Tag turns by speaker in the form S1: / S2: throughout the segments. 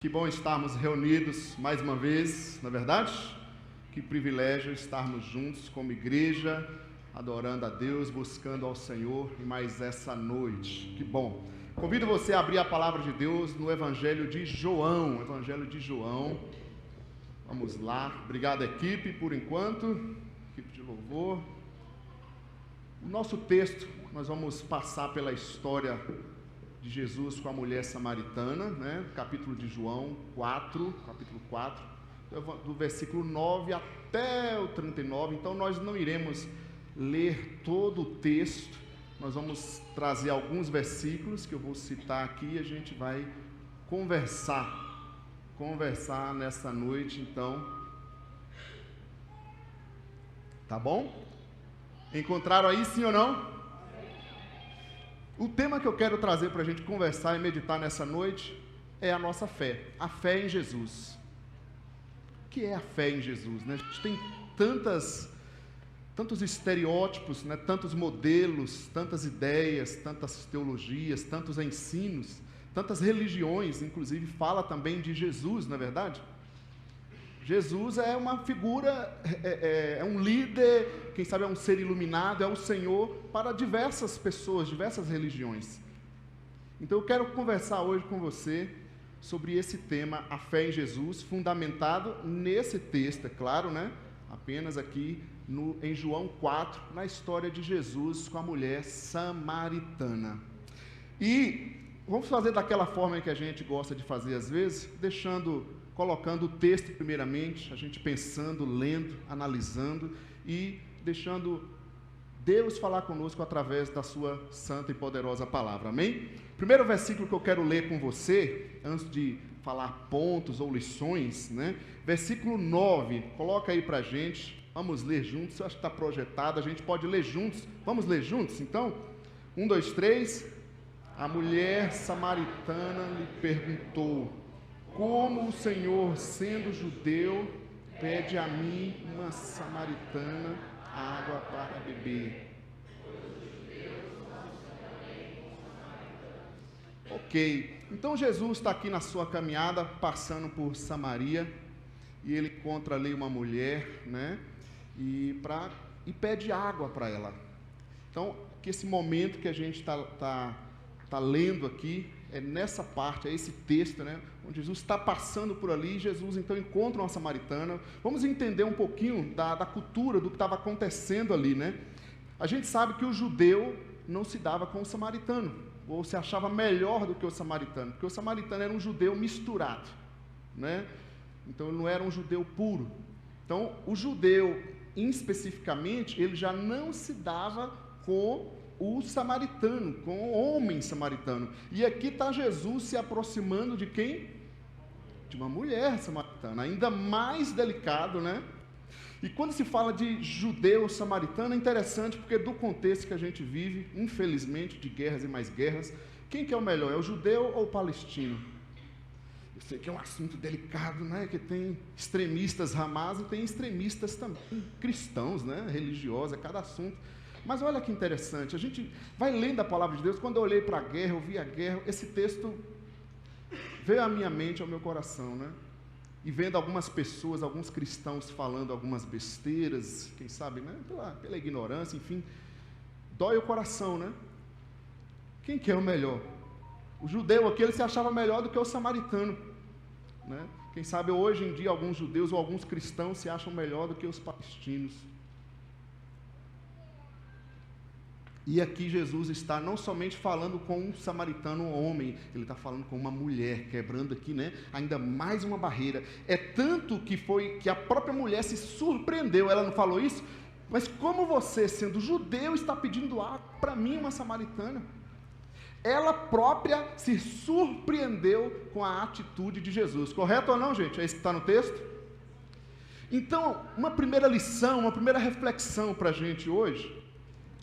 S1: Que bom estarmos reunidos mais uma vez, não é verdade? Que privilégio estarmos juntos como igreja, adorando a Deus, buscando ao Senhor em mais essa noite. Que bom. Convido você a abrir a palavra de Deus no Evangelho de João. Evangelho de João. Vamos lá. Obrigado, equipe, por enquanto. Equipe de louvor. O nosso texto, nós vamos passar pela história de Jesus com a mulher samaritana, né? Capítulo de João 4, capítulo 4, do versículo 9 até o 39. Então nós não iremos ler todo o texto, nós vamos trazer alguns versículos que eu vou citar aqui e a gente vai conversar nessa noite, então. Tá bom? Encontraram aí, sim ou não? O tema que eu quero trazer para a gente conversar e meditar nessa noite é a nossa fé, a fé em Jesus. O que é a fé em Jesus, né? A gente tem tantos estereótipos, né? Tantos modelos, tantas ideias, tantas teologias, tantos ensinos, tantas religiões, inclusive fala também de Jesus, não é verdade? Jesus é uma figura, é um líder, quem sabe é um ser iluminado, é o Senhor para diversas pessoas, diversas religiões. Então eu quero conversar hoje com você sobre esse tema, a fé em Jesus, fundamentado nesse texto, é claro, né? Apenas aqui em João 4, na história de Jesus com a mulher samaritana. E vamos fazer daquela forma que a gente gosta de fazer às vezes, colocando o texto primeiramente, a gente pensando, lendo, analisando e deixando Deus falar conosco através da sua santa e poderosa palavra, amém? Primeiro versículo que eu quero ler com você, antes de falar pontos ou lições, né? Versículo 9, coloca aí pra gente, vamos ler juntos, eu acho que está projetado, a gente pode ler juntos, vamos ler juntos então? 1, 2, 3, a mulher samaritana lhe perguntou: como o Senhor, sendo judeu, pede a mim, uma samaritana, água para beber? Ok, então Jesus está aqui na sua caminhada, passando por Samaria, e ele encontra ali uma mulher, né? E pede água para ela. Então, que esse momento que a gente está lendo aqui, é nessa parte, é esse texto, né, onde Jesus está passando por ali, e Jesus então encontra uma samaritana. Vamos entender um pouquinho da cultura, do que estava acontecendo ali, né? A gente sabe que o judeu não se dava com o samaritano, ou se achava melhor do que o samaritano, porque o samaritano era um judeu misturado, né? Então ele não era um judeu puro. Então o judeu, especificamente, ele já não se dava com o samaritano, com o homem samaritano. E aqui está Jesus se aproximando de quem? De uma mulher samaritana, ainda mais delicado, né? E quando se fala de judeu samaritano, é interessante, porque do contexto que a gente vive, infelizmente, de guerras e mais guerras, quem que é o melhor? É o judeu ou o palestino? Eu sei que é um assunto delicado, né? Que tem extremistas Hamas e tem extremistas também cristãos, né? Religiosos, é cada assunto. Mas olha que interessante, a gente vai lendo a palavra de Deus. Quando eu olhei para a guerra, eu vi a guerra, esse texto veio à minha mente, ao meu coração, né? E vendo algumas pessoas, alguns cristãos falando algumas besteiras, quem sabe, né? Pela ignorância, enfim, dói o coração, né? Quem que é o melhor? O judeu aqui, ele se achava melhor do que o samaritano, né? Quem sabe hoje em dia alguns judeus ou alguns cristãos se acham melhor do que os palestinos. E aqui Jesus está não somente falando com um samaritano homem, ele está falando com uma mulher, quebrando aqui, né, ainda mais uma barreira. É tanto que a própria mulher se surpreendeu, ela não falou isso? Mas como você, sendo judeu, está pedindo água para mim, uma samaritana? Ela própria se surpreendeu com a atitude de Jesus, correto ou não, gente? É isso que está no texto? Então, uma primeira lição, uma primeira reflexão para a gente hoje: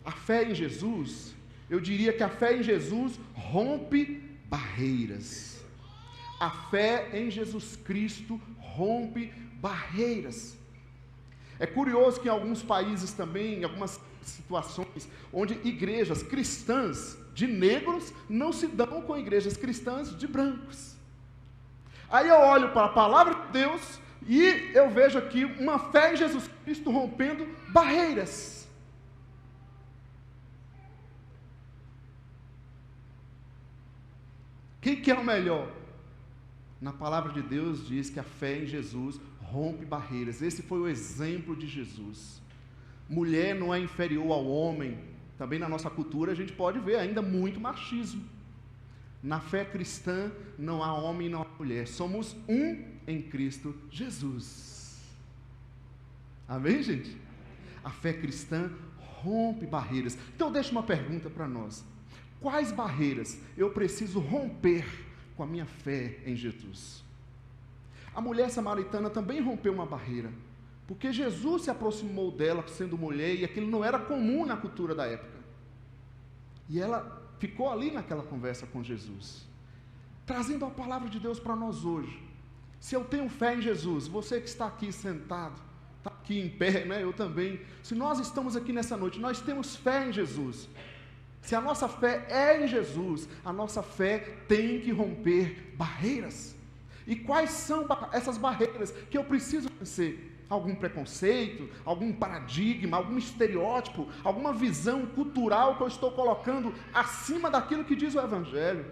S1: a fé em Jesus, eu diria que a fé em Jesus rompe barreiras. A fé em Jesus Cristo rompe barreiras. É curioso que em alguns países também, em algumas situações, onde igrejas cristãs de negros não se dão com igrejas cristãs de brancos. Aí eu olho para a palavra de Deus e eu vejo aqui uma fé em Jesus Cristo rompendo barreiras. Quem que é o melhor? Na palavra de Deus diz que a fé em Jesus rompe barreiras. Esse foi o exemplo de Jesus. Mulher não é inferior ao homem. Também na nossa cultura a gente pode ver ainda muito machismo. Na fé cristã não há homem e não há mulher. Somos um em Cristo Jesus. Amém, gente? A fé cristã rompe barreiras. Então deixa uma pergunta para nós. Quais barreiras eu preciso romper com a minha fé em Jesus? A mulher samaritana também rompeu uma barreira, porque Jesus se aproximou dela sendo mulher, e aquilo não era comum na cultura da época. E ela ficou ali naquela conversa com Jesus, trazendo a palavra de Deus para nós hoje. Se eu tenho fé em Jesus, você que está aqui sentado, está aqui em pé, né? Eu também. Se nós estamos aqui nessa noite, nós temos fé em Jesus. Se a nossa fé é em Jesus, a nossa fé tem que romper barreiras. E quais são essas barreiras que eu preciso vencer? Algum preconceito, algum paradigma, algum estereótipo, alguma visão cultural que eu estou colocando acima daquilo que diz o Evangelho?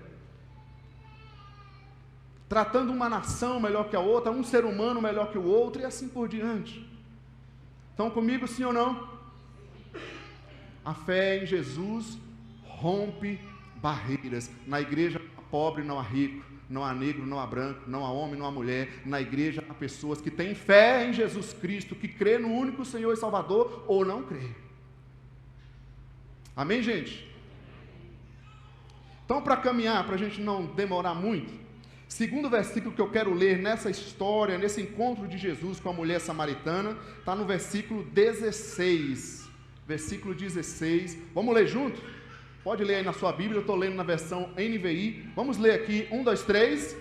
S1: Tratando uma nação melhor que a outra, um ser humano melhor que o outro, e assim por diante. Estão comigo, sim ou não? A fé em Jesus rompe barreiras. Na igreja não há pobre, não há rico, não há negro, não há branco, não há homem, não há mulher. Na igreja há pessoas que têm fé em Jesus Cristo, que crê no único Senhor e Salvador, ou não crê. Amém, gente? Então, para caminhar, para a gente não demorar muito, segundo versículo que eu quero ler nessa história, nesse encontro de Jesus com a mulher samaritana, está no versículo 16. Versículo 16. Vamos ler junto? Pode ler aí na sua Bíblia, eu estou lendo na versão NVI. Vamos ler aqui, 1, 2, 3.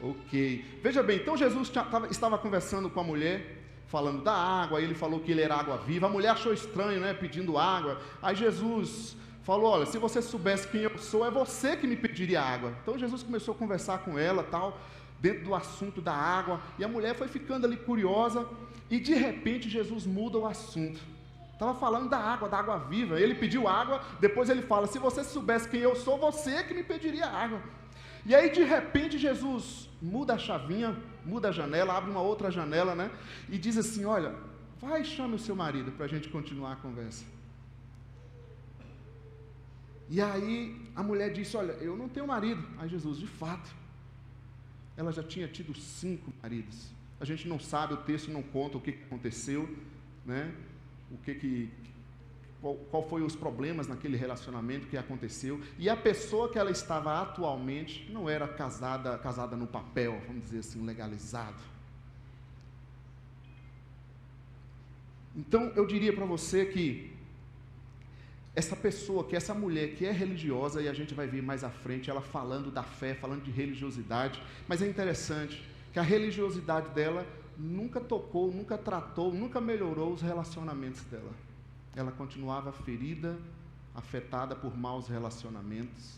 S1: Ok. Veja bem, então Jesus estava conversando com a mulher, falando da água, aí ele falou que ele era água viva. A mulher achou estranho, né, pedindo água. Aí Jesus falou, olha, se você soubesse quem eu sou, é você que me pediria água. Então Jesus começou a conversar com ela, tal, dentro do assunto da água, e a mulher foi ficando ali curiosa, e de repente Jesus muda o assunto. Estava falando da água viva. Ele pediu água, depois ele fala, se você soubesse quem eu sou, você que me pediria água. E aí de repente Jesus muda a chavinha, muda a janela, abre uma outra janela, né? E diz assim, olha, vai e chame o seu marido para a gente continuar a conversa. E aí a mulher disse, olha, eu não tenho marido. Aí Jesus, de fato, ela já tinha tido 5 maridos. A gente não sabe, o texto não conta o que aconteceu, né? Qual foi os problemas naquele relacionamento que aconteceu. E a pessoa que ela estava atualmente não era casada no papel, vamos dizer assim, legalizado. Então eu diria para você que essa mulher que é religiosa, e a gente vai ver mais à frente ela falando da fé, falando de religiosidade, mas é interessante que a religiosidade dela nunca tocou, nunca tratou, nunca melhorou os relacionamentos dela. Ela continuava ferida, afetada por maus relacionamentos.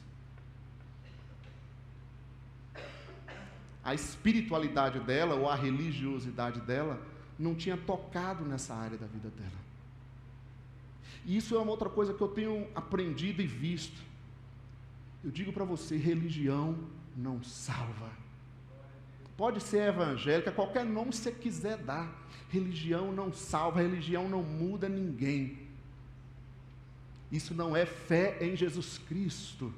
S1: A espiritualidade dela, ou a religiosidade dela, não tinha tocado nessa área da vida dela. E isso é uma outra coisa que eu tenho aprendido e visto. Eu digo para você, religião não salva. Pode ser evangélica, qualquer nome que você quiser dar. Religião não salva, religião não muda ninguém. Isso não é fé em Jesus Cristo.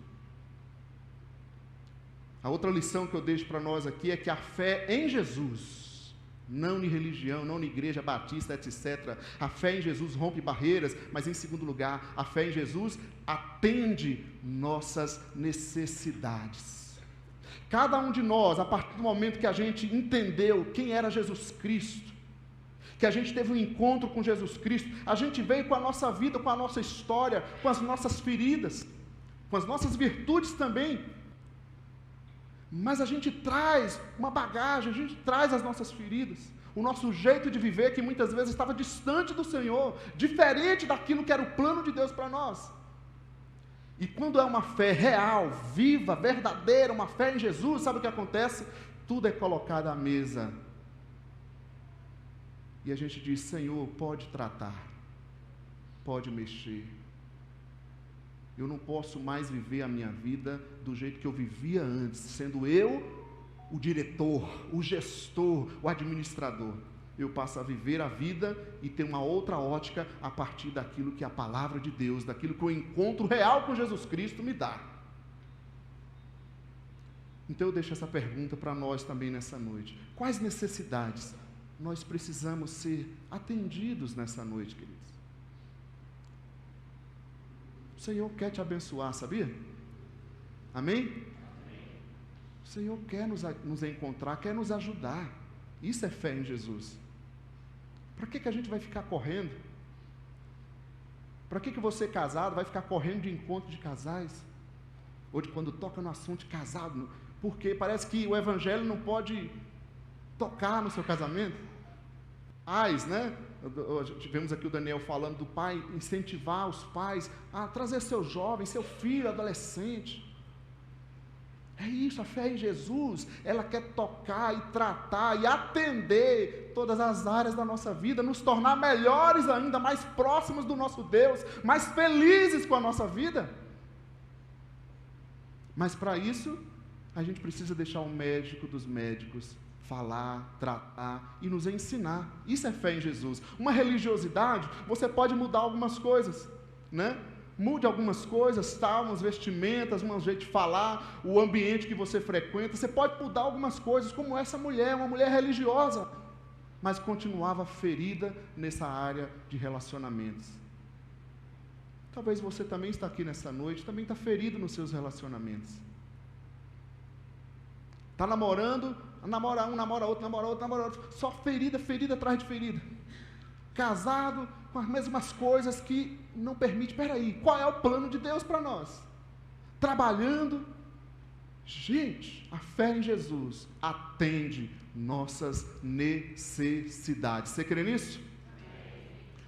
S1: A outra lição que eu deixo para nós aqui é que a fé em Jesus, não em religião, não em igreja batista, etc. A fé em Jesus rompe barreiras, mas em segundo lugar, a fé em Jesus atende nossas necessidades. Cada um de nós, a partir do momento que a gente entendeu quem era Jesus Cristo, que a gente teve um encontro com Jesus Cristo, a gente veio com a nossa vida, com a nossa história, com as nossas feridas, com as nossas virtudes também, mas a gente traz uma bagagem, a gente traz as nossas feridas, o nosso jeito de viver que muitas vezes estava distante do Senhor, diferente daquilo que era o plano de Deus para nós. E quando é uma fé real, viva, verdadeira, uma fé em Jesus, sabe o que acontece? Tudo é colocado à mesa. E a gente diz: Senhor, pode tratar, pode mexer. Eu não posso mais viver a minha vida do jeito que eu vivia antes, sendo eu o diretor, o gestor, o administrador. Eu passo a viver a vida e ter uma outra ótica a partir daquilo que a palavra de Deus, daquilo que o encontro real com Jesus Cristo me dá. Então eu deixo essa pergunta para nós também nessa noite. Quais necessidades nós precisamos ser atendidos nessa noite, queridos? O Senhor quer te abençoar, sabia? Amém? O Senhor quer nos encontrar, quer nos ajudar. Isso é fé em Jesus. Para que a gente vai ficar correndo? Para que você casado vai ficar correndo de encontro de casais? Ou de quando toca no assunto de casado? Porque parece que o evangelho não pode tocar no seu casamento. Pais, né? Tivemos aqui o Daniel falando do pai, incentivar os pais a trazer seu jovem, seu filho, adolescente. É isso, a fé em Jesus, ela quer tocar e tratar e atender todas as áreas da nossa vida, nos tornar melhores ainda, mais próximos do nosso Deus, mais felizes com a nossa vida. Mas para isso, a gente precisa deixar o médico dos médicos falar, tratar e nos ensinar. Isso é fé em Jesus. Uma religiosidade, você pode mudar algumas coisas, né? Mude algumas coisas, tá? Umas vestimentas, um jeito de falar, o ambiente que você frequenta. Você pode mudar algumas coisas, como essa mulher, uma mulher religiosa, mas continuava ferida nessa área de relacionamentos. Talvez você também está aqui nessa noite, também está ferido nos seus relacionamentos. Está namorando, namora um, namora outro, namora outro, namora outro, só ferida, ferida atrás de ferida. Casado com as mesmas coisas que não permite. Peraí, qual é o plano de Deus para nós? Trabalhando. Gente, a fé em Jesus atende nossas necessidades. Você crê nisso?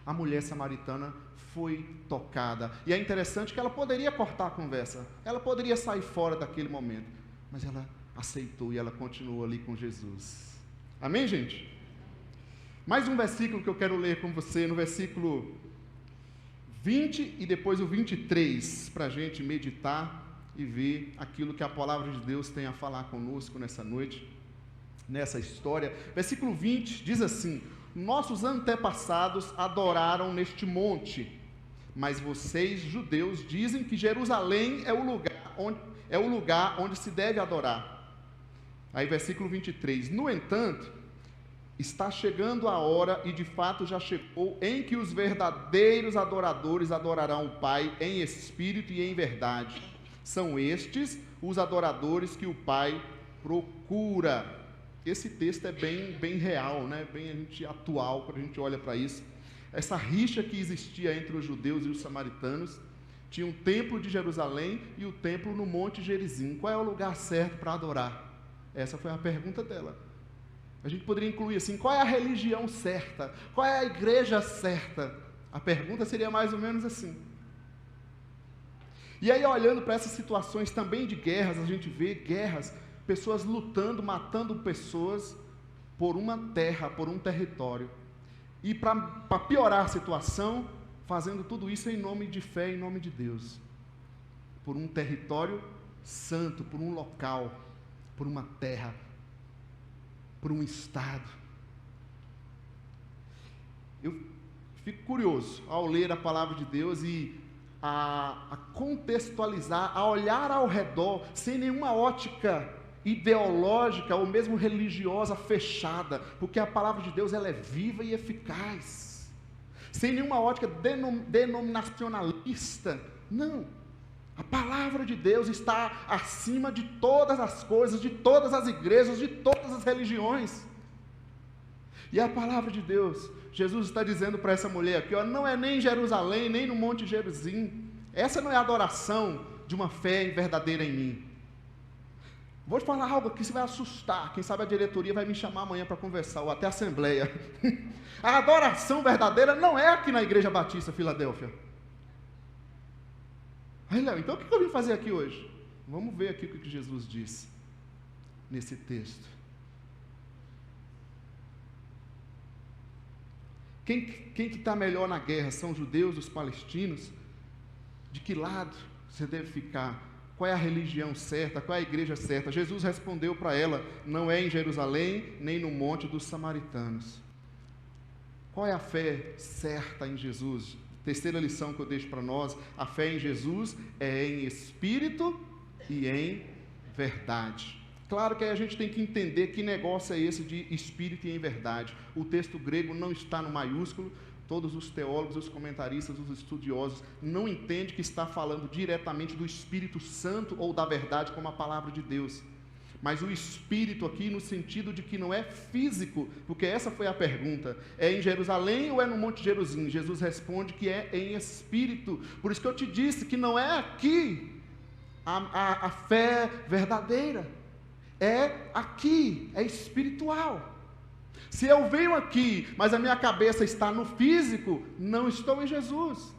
S1: A mulher samaritana foi tocada. E é interessante que ela poderia cortar a conversa. Ela poderia sair fora daquele momento. Mas ela aceitou e ela continuou ali com Jesus. Amém, gente? Mais um versículo que eu quero ler com você, no versículo 20 e depois o 23, para a gente meditar e ver aquilo que a palavra de Deus tem a falar conosco nessa noite, nessa história. Versículo 20 diz assim: nossos antepassados adoraram neste monte, mas vocês, judeus, dizem que Jerusalém é o lugar onde se deve adorar. Aí versículo 23, no entanto, está chegando a hora, e de fato já chegou, em que os verdadeiros adoradores adorarão o Pai em espírito e em verdade. São estes os adoradores que o Pai procura. Esse texto é bem real, né? Bem atual, quando a gente olha para isso. Essa rixa que existia entre os judeus e os samaritanos. Tinha um templo de Jerusalém e o templo no Monte Gerizim. Qual é o lugar certo para adorar? Essa foi a pergunta dela. A gente poderia incluir assim: qual é a religião certa? Qual é a igreja certa? A pergunta seria mais ou menos assim. E aí, olhando para essas situações também de guerras, a gente vê guerras, pessoas lutando, matando pessoas por uma terra, por um território. E para piorar a situação, fazendo tudo isso em nome de fé, em nome de Deus. Por um território santo, por um local, por uma terra, por um estado. Eu fico curioso ao ler a palavra de Deus e a contextualizar, a olhar ao redor, sem nenhuma ótica ideológica ou mesmo religiosa fechada, porque a palavra de Deus ela é viva e eficaz, sem nenhuma ótica denominacionalista. Não, a palavra de Deus está acima de todas as coisas, de todas as igrejas, de todas as religiões. E a palavra de Deus, Jesus está dizendo para essa mulher aqui, ó, não é nem em Jerusalém, nem no Monte Gerizim. Essa não é a adoração de uma fé verdadeira em mim. Vou te falar algo que você vai assustar. Quem sabe a diretoria vai me chamar amanhã para conversar, ou até a assembleia. A adoração verdadeira não é aqui na Igreja Batista Filadélfia. Aí, Léo, então o que eu vim fazer aqui hoje? Vamos ver aqui o que Jesus disse nesse texto. Quem que está melhor na guerra? São os judeus, os palestinos? De que lado você deve ficar? Qual é a religião certa? Qual é a igreja certa? Jesus respondeu para ela, não é em Jerusalém, nem no monte dos samaritanos. Qual é a fé certa em Jesus? Terceira lição que eu deixo para nós, a fé em Jesus é em espírito e em verdade. Claro que aí a gente tem que entender que negócio é esse de espírito e em verdade. O texto grego não está no maiúsculo, todos os teólogos, os comentaristas, os estudiosos não entendem que está falando diretamente do Espírito Santo ou da verdade como a palavra de Deus. Mas o Espírito aqui no sentido de que não é físico, porque essa foi a pergunta, é em Jerusalém ou é no Monte Gerizim? Jesus responde que é em Espírito, por isso que eu te disse que não é aqui a fé verdadeira, é aqui, é espiritual. Se eu venho aqui, mas a minha cabeça está no físico, não estou em Jesus.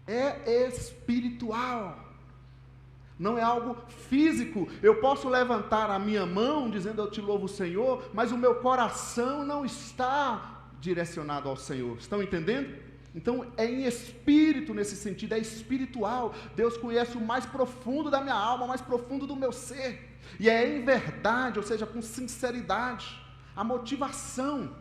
S1: É espiritual. Não é algo físico. Eu posso levantar a minha mão dizendo eu te louvo, Senhor, mas o meu coração não está direcionado ao Senhor. Estão entendendo? Então é em espírito nesse sentido, é espiritual. Deus conhece o mais profundo da minha alma, o mais profundo do meu ser. E é em verdade, ou seja, com sinceridade. A motivação.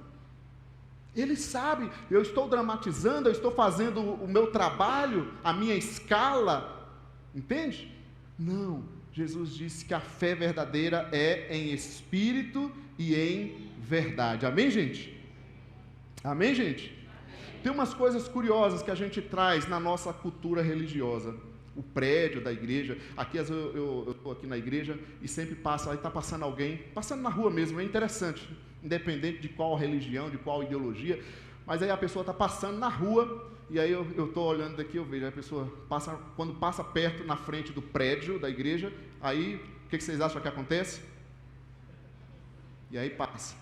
S1: Ele sabe, eu estou dramatizando, eu estou fazendo o meu trabalho, a minha escala. Entende? Não, Jesus disse que a fé verdadeira é em espírito e em verdade. Amém, gente? Amém, gente? Tem umas coisas curiosas que a gente traz na nossa cultura religiosa. O prédio da igreja, aqui eu estou aqui na igreja e sempre passa, aí está passando alguém, passando na rua mesmo, é interessante, independente de qual religião, de qual ideologia, mas aí a pessoa está passando na rua, e aí eu estou olhando daqui, eu vejo, a pessoa passa, quando passa perto na frente do prédio da igreja, aí, o que vocês acham que acontece? E aí passa.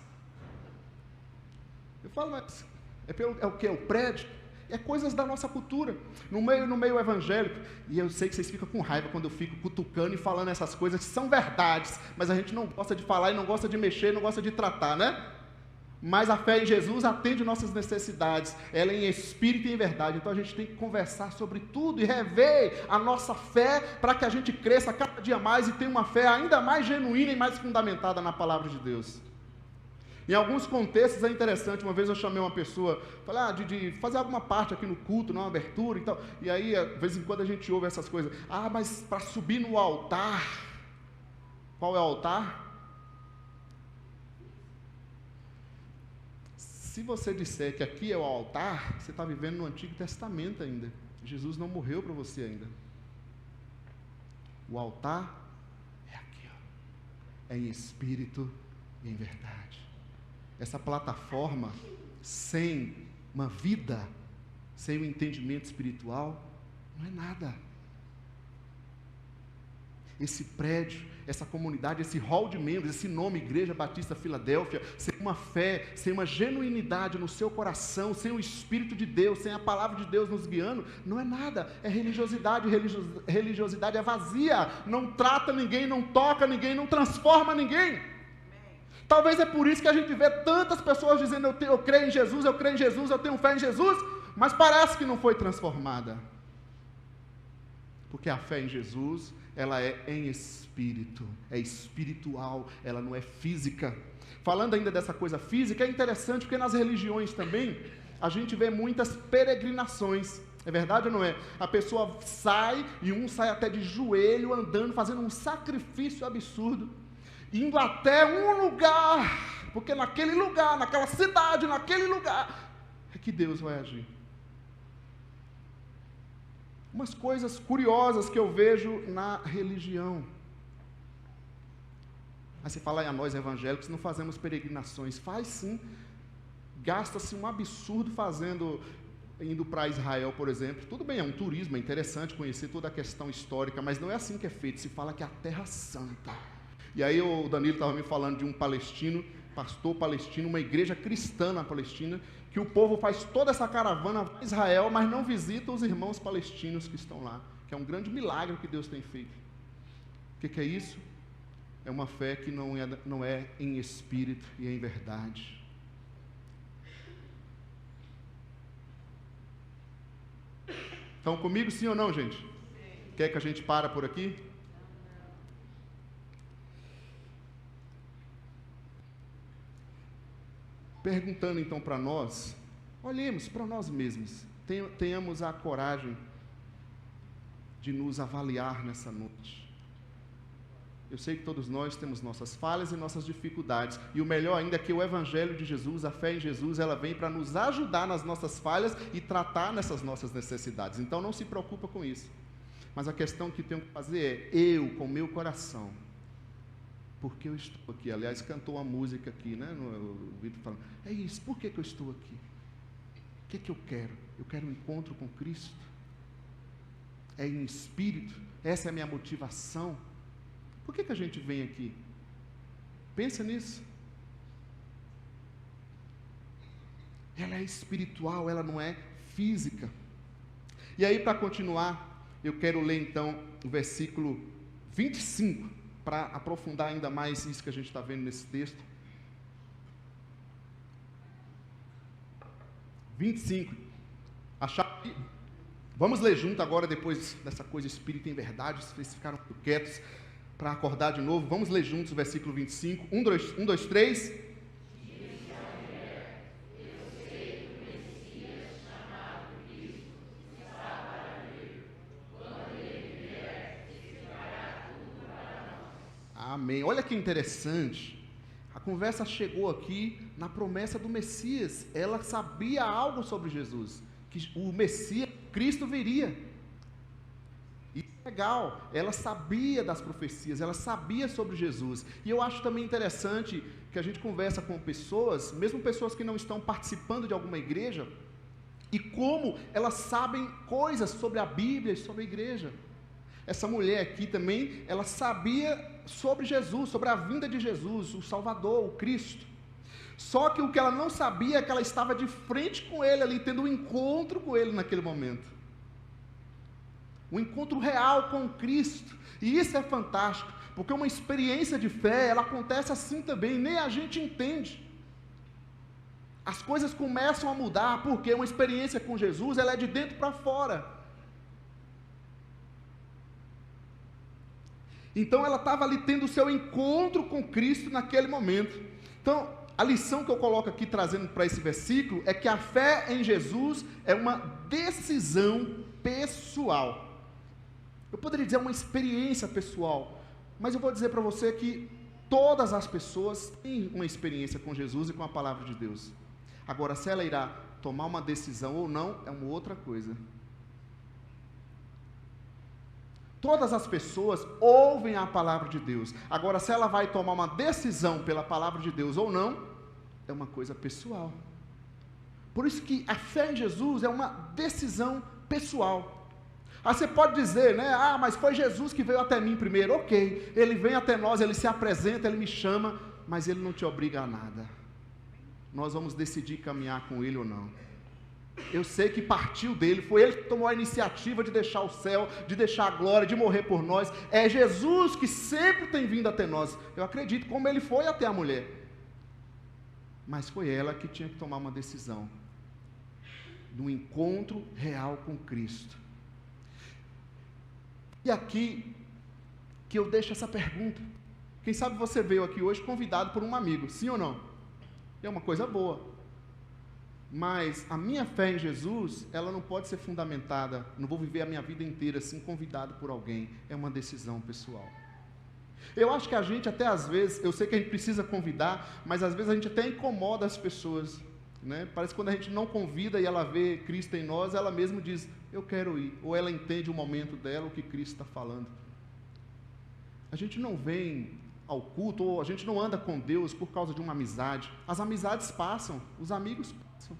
S1: Eu falo, mas é o que? O prédio? É coisas da nossa cultura, no meio evangélico, e eu sei que vocês ficam com raiva quando eu fico cutucando e falando essas coisas que são verdades, mas a gente não gosta de falar e não gosta de mexer, não gosta de tratar, né? Mas a fé em Jesus atende nossas necessidades, ela é em espírito e em verdade, então a gente tem que conversar sobre tudo e rever a nossa fé para que a gente cresça cada dia mais e tenha uma fé ainda mais genuína e mais fundamentada na palavra de Deus. Em alguns contextos é interessante, uma vez eu chamei uma pessoa, falei, de fazer alguma parte aqui no culto, numa abertura e tal, e aí, de vez em quando a gente ouve essas coisas, mas para subir no altar, qual é o altar? Se você disser que aqui é o altar, você está vivendo no Antigo Testamento ainda, Jesus não morreu para você ainda. O altar é aqui, ó. É em espírito e em verdade. Essa plataforma, sem uma vida, sem um entendimento espiritual, não é nada. Esse prédio, essa comunidade, esse hall de membros, esse nome, Igreja Batista Filadélfia, sem uma fé, sem uma genuinidade no seu coração, sem o Espírito de Deus, sem a palavra de Deus nos guiando, não é nada, é religiosidade. Religiosidade é vazia, não trata ninguém, não toca ninguém, não transforma ninguém. Talvez é por isso que a gente vê tantas pessoas dizendo, eu creio em Jesus, eu creio em Jesus, eu tenho fé em Jesus, mas parece que não foi transformada. Porque a fé em Jesus, ela é em espírito, é espiritual, ela não é física. Falando ainda dessa coisa física, é interessante porque nas religiões também, a gente vê muitas peregrinações. É verdade ou não é? A pessoa sai, e um sai até de joelho, andando, fazendo um sacrifício absurdo, indo até um lugar, porque naquele lugar, naquela cidade, naquele lugar, é que Deus vai agir. Umas coisas curiosas que eu vejo na religião. Aí você fala, a nós evangélicos não fazemos peregrinações. Faz sim. Gasta-se um absurdo indo para Israel, por exemplo. Tudo bem, é um turismo, é interessante conhecer toda a questão histórica, mas não é assim que é feito. Se fala que é a Terra Santa. E aí o Danilo estava me falando de um palestino pastor palestino, uma igreja cristã na Palestina, que o povo faz toda essa caravana para Israel, mas não visita os irmãos palestinos que estão lá, que é um grande milagre que Deus tem feito. O que é isso? É uma fé que não é em espírito e em verdade. Estão comigo, sim ou não, gente? Sim. Quer que a gente para por aqui? Perguntando então para nós, olhemos para nós mesmos, tenhamos a coragem de nos avaliar nessa noite. Eu sei que todos nós temos nossas falhas e nossas dificuldades, e o melhor ainda é que o Evangelho de Jesus, a fé em Jesus, ela vem para nos ajudar nas nossas falhas e tratar nessas nossas necessidades. Então não se preocupa com isso. Mas a questão que tenho que fazer é, eu, com meu coração, porque eu estou aqui? Aliás, cantou uma música aqui, né? O Vitor falando, é isso, por que eu estou aqui? O que eu quero? Eu quero um encontro com Cristo. É em espírito, essa é a minha motivação. Por que a gente vem aqui? Pensa nisso. Ela é espiritual, ela não é física. E aí, para continuar, eu quero ler então o versículo 25, para aprofundar ainda mais isso que a gente está vendo nesse texto. 25. Vamos ler junto agora, depois dessa coisa espírita em verdade, vocês ficaram quietos para acordar de novo. Vamos ler juntos o versículo 25. 1, 2, 3. Amém. Olha que interessante. A conversa chegou aqui na promessa do Messias. Ela sabia algo sobre Jesus, que o Messias, Cristo, viria. Isso é legal. Ela sabia das profecias, ela sabia sobre Jesus. E eu acho também interessante que a gente conversa com pessoas, mesmo pessoas que não estão participando de alguma igreja, e como elas sabem coisas sobre a Bíblia e sobre a igreja. Essa mulher aqui também, ela sabia sobre Jesus, sobre a vinda de Jesus, o Salvador, o Cristo. Só que o que ela não sabia é que ela estava de frente com Ele ali, tendo um encontro com Ele naquele momento. Um encontro real com Cristo. E isso é fantástico, porque uma experiência de fé, ela acontece assim também, nem a gente entende. As coisas começam a mudar, porque uma experiência com Jesus, ela é de dentro para fora. Então ela estava ali tendo o seu encontro com Cristo naquele momento. Então, a lição que eu coloco aqui, trazendo para esse versículo, é que a fé em Jesus é uma decisão pessoal. Eu poderia dizer uma experiência pessoal, mas eu vou dizer para você que todas as pessoas têm uma experiência com Jesus e com a palavra de Deus. Agora, se ela irá tomar uma decisão ou não, é uma outra coisa. Todas as pessoas ouvem a palavra de Deus. Agora, se ela vai tomar uma decisão pela palavra de Deus ou não, é uma coisa pessoal. Por isso que a fé em Jesus é uma decisão pessoal. Aí você pode dizer, né? Ah, mas foi Jesus que veio até mim primeiro. Ok, Ele vem até nós, Ele se apresenta, Ele me chama, mas Ele não te obriga a nada. Nós vamos decidir caminhar com Ele ou não. Eu sei que partiu dele, foi ele que tomou a iniciativa de deixar o céu, de deixar a glória, de morrer por nós. É Jesus que sempre tem vindo até nós. Eu acredito, como ele foi até a mulher. Mas foi ela que tinha que tomar uma decisão, do encontro real com Cristo. E aqui, que eu deixo essa pergunta. Quem sabe você veio aqui hoje convidado por um amigo, sim ou não? É uma coisa boa. Mas a minha fé em Jesus, ela não pode ser fundamentada, não vou viver a minha vida inteira assim, convidado por alguém, é uma decisão pessoal. Eu acho que a gente até às vezes, eu sei que a gente precisa convidar, mas às vezes a gente até incomoda as pessoas, né? Parece que quando a gente não convida e ela vê Cristo em nós, ela mesma diz, eu quero ir, ou ela entende o momento dela, o que Cristo está falando. A gente não vem ao culto, ou a gente não anda com Deus por causa de uma amizade. As amizades passam, os amigos passam.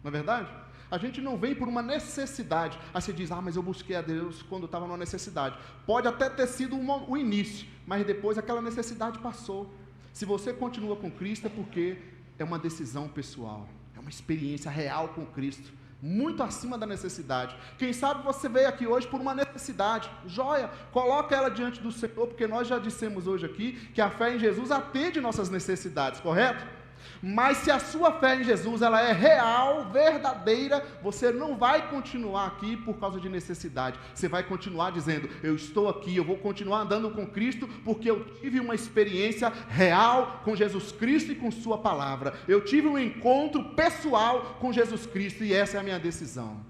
S1: Não é verdade? A gente não vem por uma necessidade. Aí você diz, mas eu busquei a Deus quando estava numa necessidade. Pode até ter sido o início, mas depois aquela necessidade passou. Se você continua com Cristo é porque é uma decisão pessoal, é uma experiência real com Cristo, muito acima da necessidade. Quem sabe você veio aqui hoje por uma necessidade, joia, coloca ela diante do Senhor, porque nós já dissemos hoje aqui que a fé em Jesus atende nossas necessidades, correto? Mas se a sua fé em Jesus ela é real, verdadeira, você não vai continuar aqui por causa de necessidade. Você vai continuar dizendo, eu estou aqui, eu vou continuar andando com Cristo, porque eu tive uma experiência real com Jesus Cristo e com sua palavra. Eu tive um encontro pessoal com Jesus Cristo e essa é a minha decisão.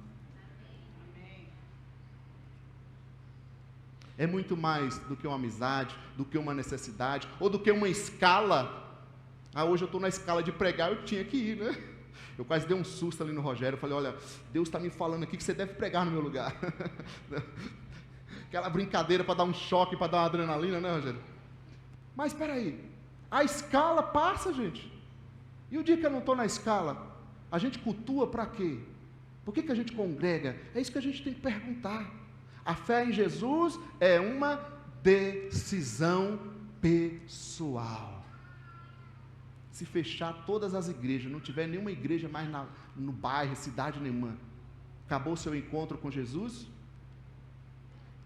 S1: É muito mais do que uma amizade, do que uma necessidade, ou do que uma escala. Hoje eu estou na escala de pregar, eu tinha que ir, né? Eu quase dei um susto ali no Rogério, eu falei, olha, Deus está me falando aqui que você deve pregar no meu lugar. Aquela brincadeira para dar um choque, para dar uma adrenalina, né, Rogério? Mas espera aí, a escala passa, gente. E o dia que eu não estou na escala, a gente cultua para quê? Por que a gente congrega? É isso que a gente tem que perguntar. A fé em Jesus é uma decisão pessoal. Se fechar todas as igrejas, não tiver nenhuma igreja mais no bairro, cidade nenhuma, acabou o seu encontro com Jesus?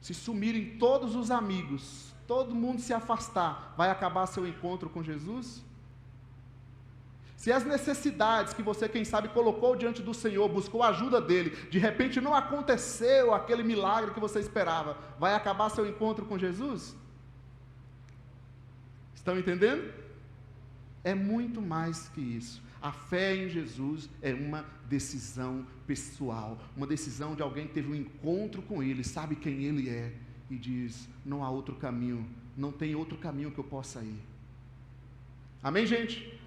S1: Se sumirem todos os amigos, todo mundo se afastar, vai acabar seu encontro com Jesus? Se as necessidades que você, quem sabe, colocou diante do Senhor, buscou a ajuda dele, de repente não aconteceu aquele milagre que você esperava, vai acabar seu encontro com Jesus? Estão entendendo? É muito mais que isso. A fé em Jesus é uma decisão pessoal, uma decisão de alguém que teve um encontro com Ele, sabe quem Ele é, e diz, não há outro caminho, não tem outro caminho que eu possa ir. Amém, gente?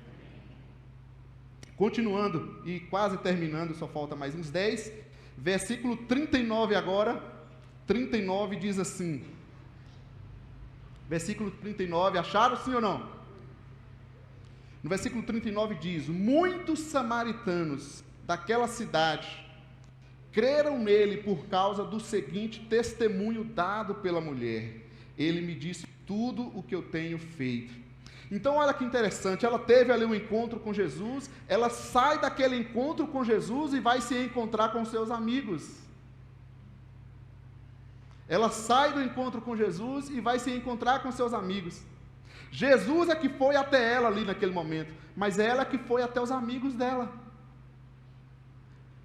S1: Continuando e quase terminando, só falta mais uns 10, versículo 39 agora, 39 diz assim, versículo 39, acharam sim ou não? No versículo 39 diz, muitos samaritanos daquela cidade creram nele por causa do seguinte testemunho dado pela mulher, ele me disse tudo o que eu tenho feito. Então olha que interessante, ela teve ali um encontro com Jesus, ela sai daquele encontro com Jesus e vai se encontrar com seus amigos. Ela sai do encontro com Jesus e vai se encontrar com seus amigos. Jesus é que foi até ela ali naquele momento, mas ela que foi até os amigos dela.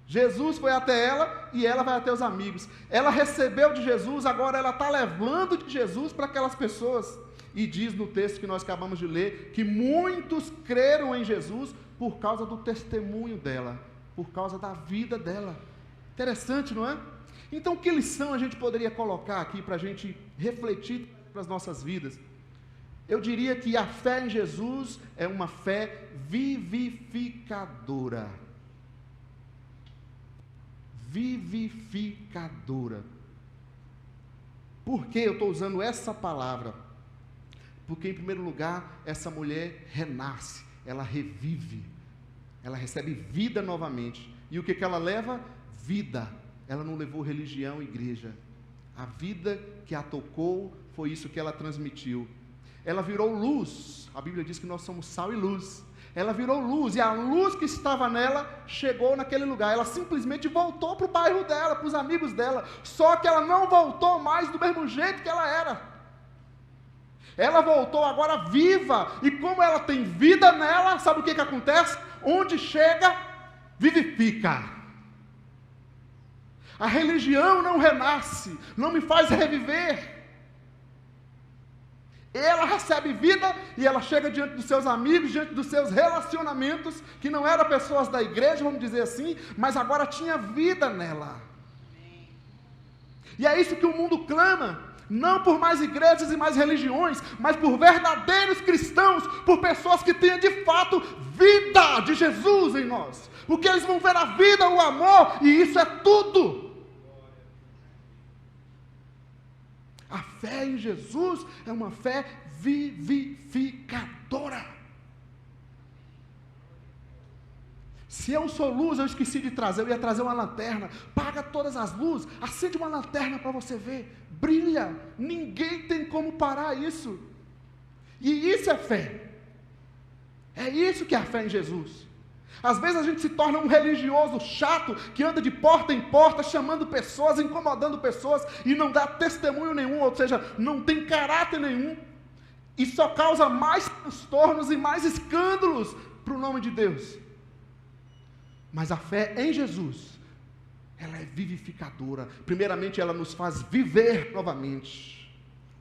S1: Jesus foi até ela e ela vai até os amigos. Ela recebeu de Jesus, agora ela está levando de Jesus para aquelas pessoas. E diz no texto que nós acabamos de ler, que muitos creram em Jesus por causa do testemunho dela, por causa da vida dela. Interessante, não é? Então, que lição a gente poderia colocar aqui para a gente refletir para as nossas vidas? Eu diria que a fé em Jesus é uma fé vivificadora. Vivificadora. Por que eu estou usando essa palavra? Porque, em primeiro lugar, essa mulher renasce, ela revive, ela recebe vida novamente. E o que ela leva? Vida. Ela não levou religião e igreja. A vida que a tocou foi isso que ela transmitiu. Ela virou luz. A Bíblia diz que nós somos sal e luz. Ela virou luz, e a luz que estava nela chegou naquele lugar. Ela simplesmente voltou para o bairro dela, para os amigos dela. Só que ela não voltou mais do mesmo jeito que ela era. Ela voltou agora viva. E como ela tem vida nela, sabe o que acontece? Onde chega, vivifica. A religião não renasce, não me faz reviver. Ela recebe vida e ela chega diante dos seus amigos, diante dos seus relacionamentos, que não eram pessoas da igreja, vamos dizer assim, mas agora tinha vida nela. E é isso que o mundo clama, não por mais igrejas e mais religiões, mas por verdadeiros cristãos, por pessoas que tenham de fato vida de Jesus em nós, porque eles vão ver a vida, o amor, e isso é tudo. A fé em Jesus é uma fé vivificadora. Se eu sou luz, eu esqueci de trazer, eu ia trazer uma lanterna. Paga todas as luzes, acende uma lanterna para você ver. Brilha, ninguém tem como parar isso. E isso é fé. É isso que é a fé em Jesus. Às vezes a gente se torna um religioso chato, que anda de porta em porta, chamando pessoas, incomodando pessoas, e não dá testemunho nenhum, ou seja, não tem caráter nenhum, e só causa mais transtornos e mais escândalos para o nome de Deus. Mas a fé em Jesus, ela é vivificadora. Primeiramente, ela nos faz viver novamente.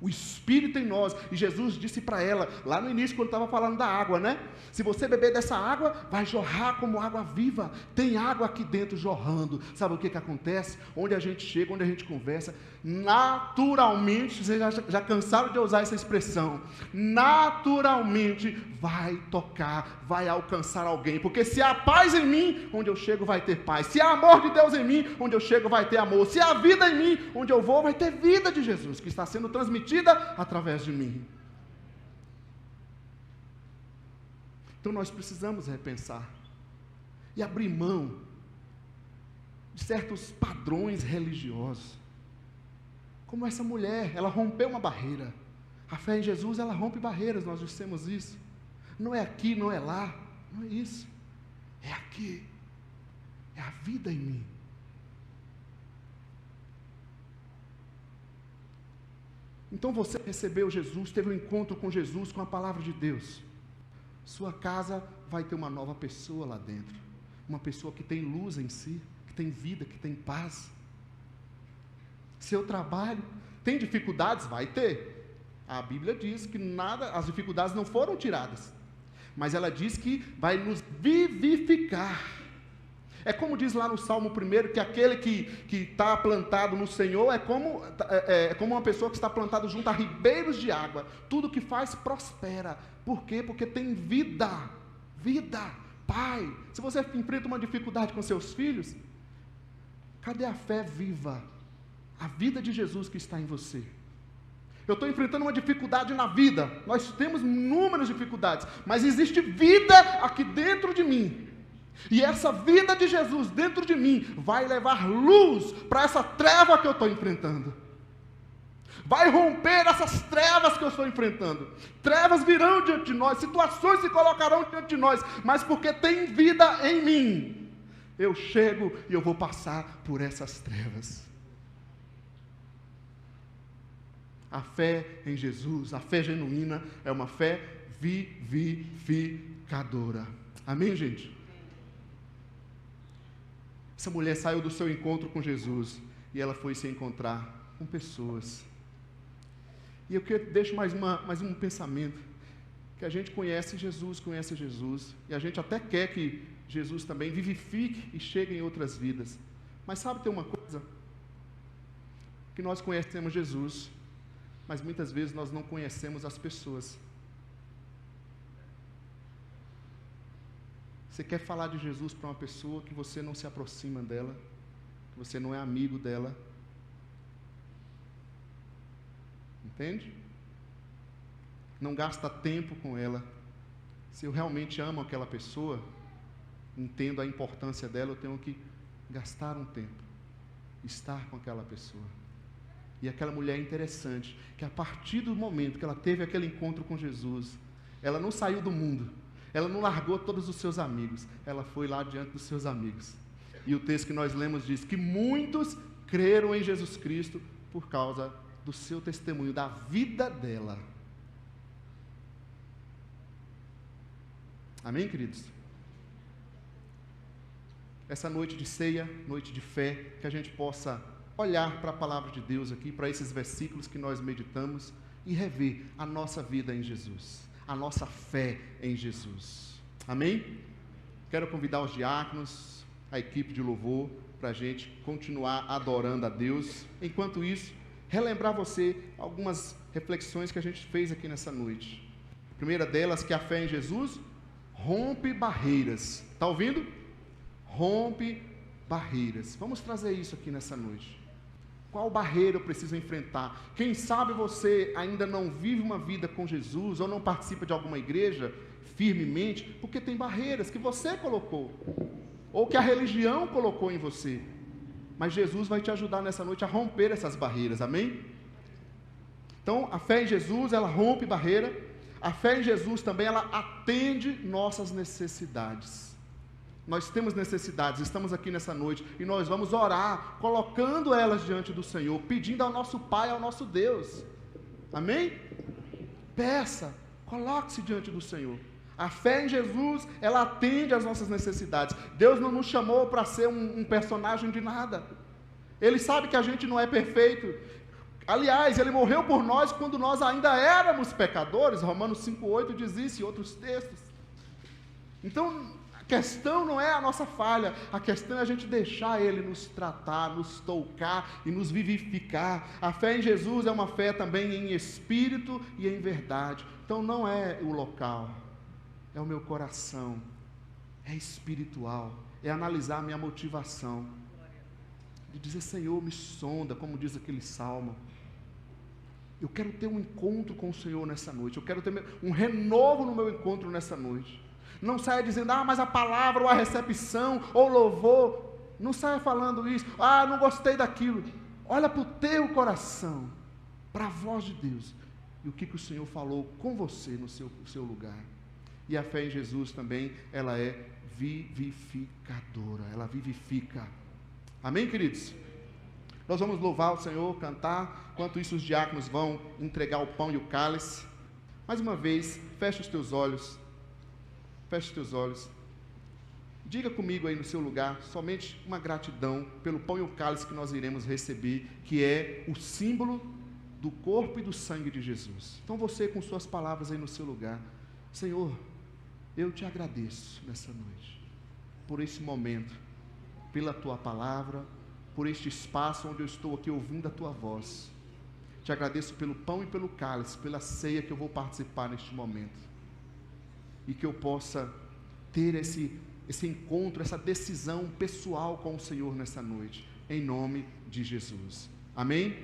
S1: O Espírito em nós. E Jesus disse para ela, lá no início, quando estava falando da água, né? Se você beber dessa água, vai jorrar como água viva. Tem água aqui dentro jorrando. Sabe o que acontece? Onde a gente chega, onde a gente conversa, naturalmente, vocês já cansaram de usar essa expressão, naturalmente vai tocar, vai alcançar alguém. Porque se há paz em mim, onde eu chego vai ter paz. Se há amor de Deus em mim, onde eu chego vai ter amor. Se há vida em mim, onde eu vou vai ter vida de Jesus, que está sendo transmitida através de mim. Então nós precisamos repensar e abrir mão de certos padrões religiosos. Como essa mulher, ela rompeu uma barreira. A fé em Jesus, ela rompe barreiras, nós dissemos isso. Não é aqui, não é lá, não é isso. É aqui. É a vida em mim. Então você recebeu Jesus, teve um encontro com Jesus, com a palavra de Deus. Sua casa vai ter uma nova pessoa lá dentro. Uma pessoa que tem luz em si, que tem vida, que tem paz. Seu trabalho tem dificuldades? Vai ter. A Bíblia diz que as dificuldades não foram tiradas. Mas ela diz que vai nos vivificar. É como diz lá no Salmo 1, que aquele que está plantado no Senhor é como uma pessoa que está plantada junto a ribeiros de água. Tudo que faz prospera. Por quê? Porque tem vida. Vida. Pai, se você enfrenta uma dificuldade com seus filhos, cadê a fé viva? A vida de Jesus que está em você. Eu estou enfrentando uma dificuldade na vida. Nós temos inúmeras dificuldades, mas existe vida aqui dentro de mim. E essa vida de Jesus dentro de mim vai levar luz para essa treva que eu estou enfrentando. Vai romper essas trevas que eu estou enfrentando. Trevas virão diante de nós, situações se colocarão diante de nós, mas porque tem vida em mim, eu chego e eu vou passar por essas trevas. A fé em Jesus, a fé genuína, é uma fé vivificadora. Amém, gente? Essa mulher saiu do seu encontro com Jesus e ela foi se encontrar com pessoas. E eu deixo mais um pensamento, que a gente conhece Jesus, e a gente até quer que Jesus também vivifique e chegue em outras vidas. Mas sabe, tem uma coisa, que nós conhecemos Jesus, mas muitas vezes nós não conhecemos as pessoas. Você quer falar de Jesus para uma pessoa que você não se aproxima dela, que você não é amigo dela. Entende? Não gasta tempo com ela. Se eu realmente amo aquela pessoa, entendo a importância dela, eu tenho que gastar um tempo, estar com aquela pessoa. E aquela mulher é interessante, que a partir do momento que ela teve aquele encontro com Jesus, ela não saiu do mundo, ela não largou todos os seus amigos, ela foi lá diante dos seus amigos. E o texto que nós lemos diz que muitos creram em Jesus Cristo por causa do seu testemunho, da vida dela. Amém, queridos? Essa noite de ceia, noite de fé, que a gente possa olhar para a palavra de Deus aqui, para esses versículos que nós meditamos e rever a nossa vida em Jesus, a nossa fé em Jesus. Amém? Quero convidar os diáconos, a equipe de louvor, para a gente continuar adorando a Deus. Enquanto isso, relembrar você algumas reflexões que a gente fez aqui nessa noite. A primeira delas, que a fé em Jesus rompe barreiras. Está ouvindo? Rompe barreiras. Vamos trazer isso aqui nessa noite. Qual barreira eu preciso enfrentar? Quem sabe você ainda não vive uma vida com Jesus, ou não participa de alguma igreja firmemente, porque tem barreiras que você colocou, ou que a religião colocou em você. Mas Jesus vai te ajudar nessa noite a romper essas barreiras, amém? Então, a fé em Jesus, ela rompe barreira. a fé em Jesus também, ela atende nossas necessidades. Nós temos necessidades, estamos aqui nessa noite, e nós vamos orar, colocando elas diante do Senhor, pedindo ao nosso Pai, ao nosso Deus. Amém? Peça, coloque-se diante do Senhor. A fé em Jesus, ela atende às nossas necessidades. Deus não nos chamou para ser um personagem de nada. Ele sabe que a gente não é perfeito. Aliás, Ele morreu por nós quando nós ainda éramos pecadores. Romanos 5,8 diz isso e outros textos. Então, a questão não é a nossa falha. A questão é a gente deixar Ele nos tratar, nos tocar e nos vivificar. A fé em Jesus é uma fé também em espírito e em verdade. Então, não é o local. É o meu coração, é espiritual, é analisar a minha motivação, de dizer, Senhor, me sonda, como diz aquele salmo. Eu quero ter um encontro com o Senhor nessa noite, eu quero ter um renovo no meu encontro nessa noite. Não saia dizendo, mas a palavra, ou a recepção, ou louvor, não saia falando isso, não gostei daquilo. Olha para o teu coração, para a voz de Deus, e o que o Senhor falou com você no seu lugar. E a fé em Jesus também, ela é vivificadora, ela vivifica. Amém, queridos? Nós vamos louvar o Senhor, cantar, enquanto isso os diáconos vão entregar o pão e o cálice. Mais uma vez, feche os teus olhos, diga comigo aí no seu lugar, somente uma gratidão pelo pão e o cálice que nós iremos receber, que é o símbolo do corpo e do sangue de Jesus. Então você com suas palavras aí no seu lugar, Senhor, eu te agradeço nessa noite, por esse momento, pela tua palavra, por este espaço onde eu estou aqui ouvindo a tua voz. Te agradeço pelo pão e pelo cálice, pela ceia que eu vou participar neste momento. E que eu possa ter esse encontro, essa decisão pessoal com o Senhor nessa noite, em nome de Jesus. Amém?